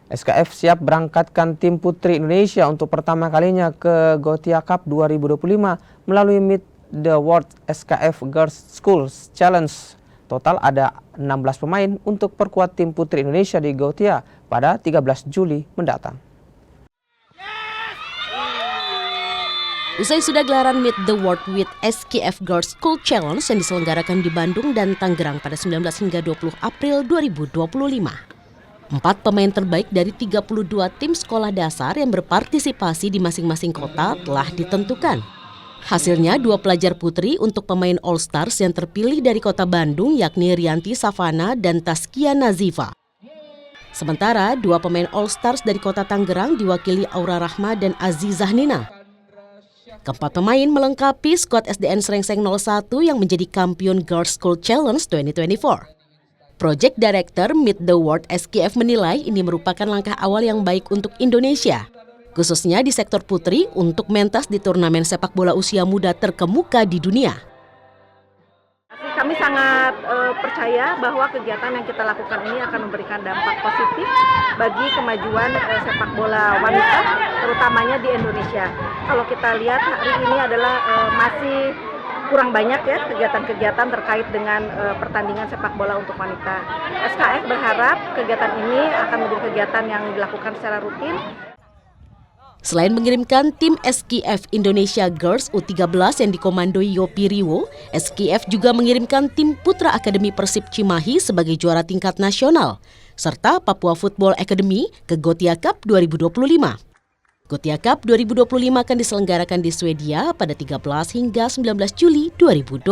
SKF siap berangkatkan tim putri Indonesia untuk pertama kalinya ke Gothia Cup 2025 melalui Meet the World SKF Girls Schools Challenge. Total ada 16 pemain untuk perkuat tim putri Indonesia di Gothia pada 13 Juli mendatang. Usai sudah gelaran Meet the World with SKF Girls School Challenge yang diselenggarakan di Bandung dan Tangerang pada 19 hingga 20 April 2025. 4 pemain terbaik dari 32 tim sekolah dasar yang berpartisipasi di masing-masing kota telah ditentukan. Hasilnya 2 pelajar putri untuk pemain All Stars yang terpilih dari kota Bandung yakni Rianti Savana dan Taskia Nazifa. Sementara 2 pemain All Stars dari kota Tangerang diwakili Aura Rahma dan Azizah Nina. Keempat pemain melengkapi skuad SDN Srengseng 01 yang menjadi kampiun Girls School Challenge 2024. Project Director Meet the World SKF menilai ini merupakan langkah awal yang baik untuk Indonesia, khususnya di sektor putri untuk mentas di turnamen sepak bola usia muda terkemuka di dunia. Kami sangat percaya bahwa kegiatan yang kita lakukan ini akan memberikan dampak positif bagi kemajuan sepak bola wanita, terutamanya di Indonesia. Kalau kita lihat hari ini adalah masih kurang banyak ya kegiatan-kegiatan terkait dengan pertandingan sepak bola untuk wanita. SKF berharap kegiatan ini akan menjadi kegiatan yang dilakukan secara rutin. Selain mengirimkan tim SKF Indonesia Girls U13 yang dikomandoi Yopi Riwo, SKF juga mengirimkan tim Putra Akademi Persib Cimahi sebagai juara tingkat nasional, serta Papua Football Academy ke Gothia Cup 2025. Gothia Cup 2025 akan diselenggarakan di Swedia pada 13 hingga 19 Juli 2025.